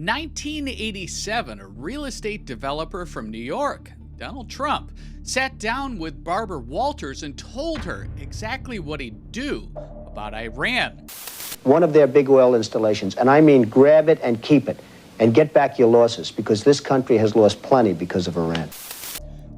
1987, a real estate developer from New York, Donald Trump, sat down with Barbara Walters and told her exactly what he'd do about Iran. One of their big oil installations, and I mean grab it and keep it, and get back your losses, because this country has lost plenty because of Iran.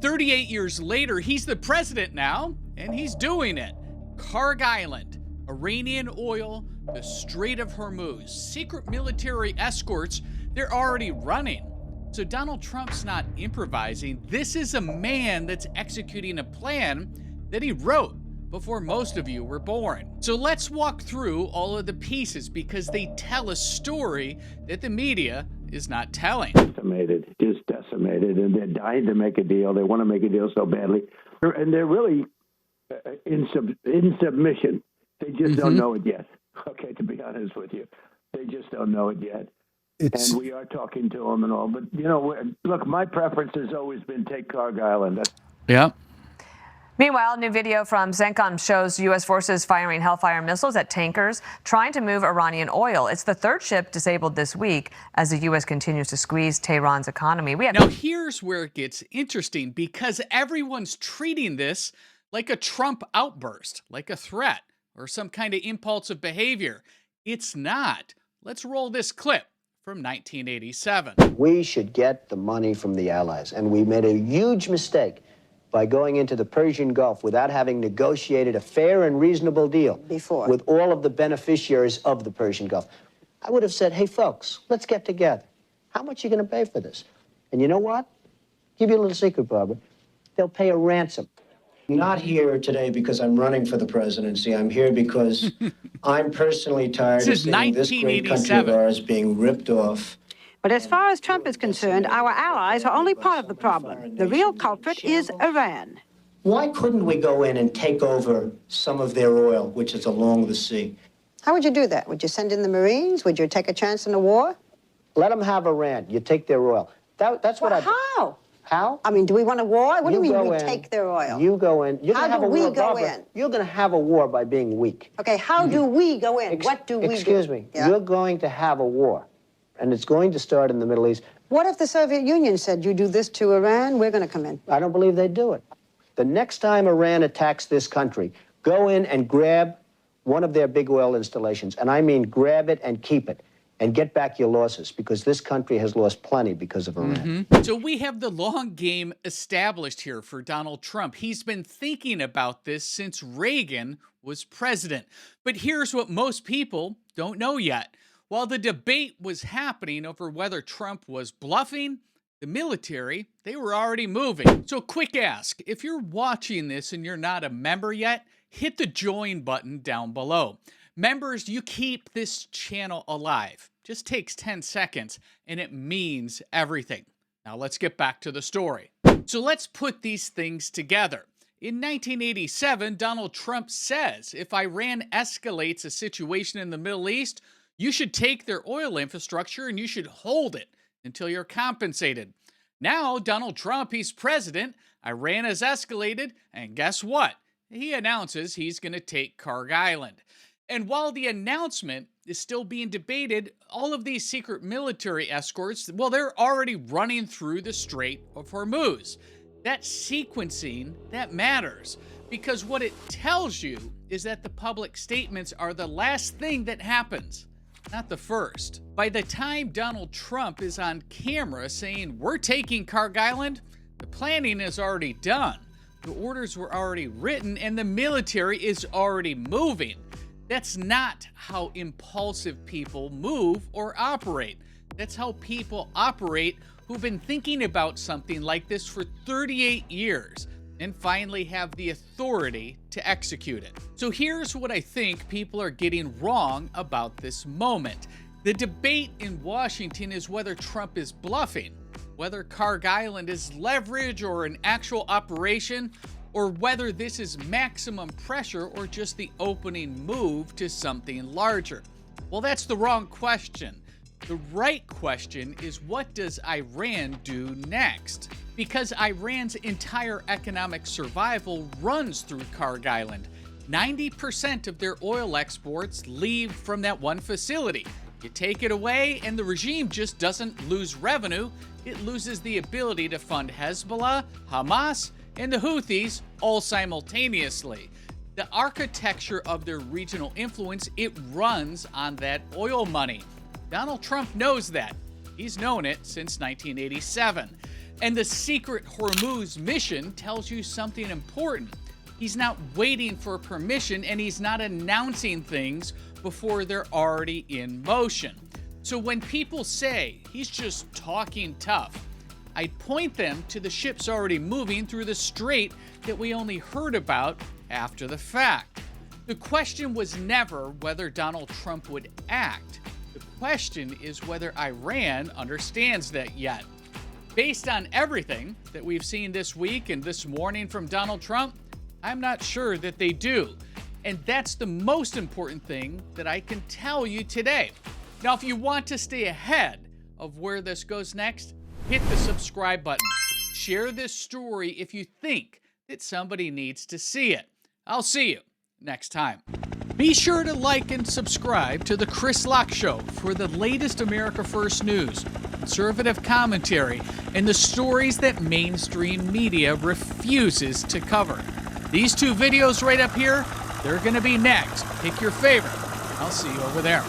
38 years later, he's the president now, and he's doing it. Kharg Island, Iranian oil, the Strait of Hormuz, secret military escorts, they're already running. So Donald Trump's not improvising. This is a man that's executing a plan that he wrote before most of you were born. So let's walk through all of the pieces because they tell a story that the media is not telling. Decimated, just decimated, and they're dying to make a deal. They want to make a deal so badly. And they're really in submission. They just don't know it yet. Okay, to be honest with you. They just don't know it yet. And we are talking to them and all. But, you know, look, my preference has always been take Kharg Island. Yeah. Meanwhile, new video from Zencam shows U.S. forces firing Hellfire missiles at tankers trying to move Iranian oil. It's the third ship disabled this week as the U.S. continues to squeeze Tehran's economy. Now, here's where it gets interesting because everyone's treating this like a Trump outburst, like a threat or some kind of impulsive behavior. It's not. Let's roll this clip from 1987. We should get the money from the allies, and we made a huge mistake by going into the Persian Gulf without having negotiated a fair and reasonable deal with all of the beneficiaries of the Persian Gulf. I would have said, hey, folks, let's get together. How much are you going to pay for this? And you know what? Give you a little secret, Barbara. They'll pay a ransom. I'm not here today because I'm running for the presidency. I'm here because I'm personally tired of seeing this great country of ours being ripped off. But as far as Trump is concerned, our allies are only part of the problem. The real culprit is Iran. Why couldn't we go in and take over some of their oil, which is along the sea? How would you do that? Would you send in the Marines? Would you take a chance in a war? Let them have Iran. You take their oil. That's what How? How? I mean, do we want a war? What do you mean we in, take their oil? You go in. You're how have do a we war, go Barbara. in? You're going to have a war by being weak. Okay, how do we go in? What do we do? Excuse me. Yeah? You're going to have a war, and it's going to start in the Middle East. What if the Soviet Union said, you do this to Iran, we're going to come in? I don't believe they'd do it. The next time Iran attacks this country, go in and grab one of their big oil installations, and I mean grab it and keep it, and get back your losses, because this country has lost plenty because of Iran. So we have the long game established here for Donald Trump. He's been thinking about this since Reagan was president. But here's what most people don't know yet. While the debate was happening over whether Trump was bluffing, the military, they were already moving. So quick ask, if you're watching this and you're not a member yet, hit the join button down below. Members, you keep this channel alive. Just takes 10 seconds, and it means everything. Now let's get back to the story. So let's put these things together. In 1987, Donald Trump says if Iran escalates a situation in the Middle East, you should take their oil infrastructure and you should hold it until you're compensated. Now, Donald Trump, he's president, Iran has escalated, and guess what? He announces he's going to take Kharg Island. And while the announcement is still being debated, all of these secret military escorts, well, they're already running through the Strait of Hormuz. That sequencing, that matters, because what it tells you is that the public statements are the last thing that happens, not the first. By the time Donald Trump is on camera saying, we're taking Kharg Island, the planning is already done. The orders were already written, and the military is already moving. That's not how impulsive people move or operate. That's how people operate who've been thinking about something like this for 38 years and finally have the authority to execute it. So here's what I think people are getting wrong about this moment. The debate in Washington is whether Trump is bluffing, whether Kharg Island is leverage or an actual operation, or whether this is maximum pressure or just the opening move to something larger. Well, that's the wrong question. The right question is, what does Iran do next? Because Iran's entire economic survival runs through Kharg Island. 90% of their oil exports leave from that one facility. You take it away, and the regime just doesn't lose revenue. It loses the ability to fund Hezbollah, Hamas, and the Houthis all simultaneously. The architecture of their regional influence, it runs on that oil money. Donald Trump knows that. He's known it since 1987. And the secret Hormuz mission tells you something important. He's not waiting for permission, and he's not announcing things before they're already in motion. So when people say he's just talking tough, I'd point them to the ships already moving through the strait that we only heard about after the fact. The question was never whether Donald Trump would act. The question is whether Iran understands that yet. Based on everything that we've seen this week and this morning from Donald Trump, I'm not sure that they do. And that's the most important thing that I can tell you today. Now, if you want to stay ahead of where this goes next, hit the subscribe button. Share this story if you think that somebody needs to see it. I'll see you next time. Be sure to like and subscribe to The Chris Locke Show for the latest America First news, conservative commentary, and the stories that mainstream media refuses to cover. These two videos right up here, they're going to be next. Pick your favorite. I'll see you over there.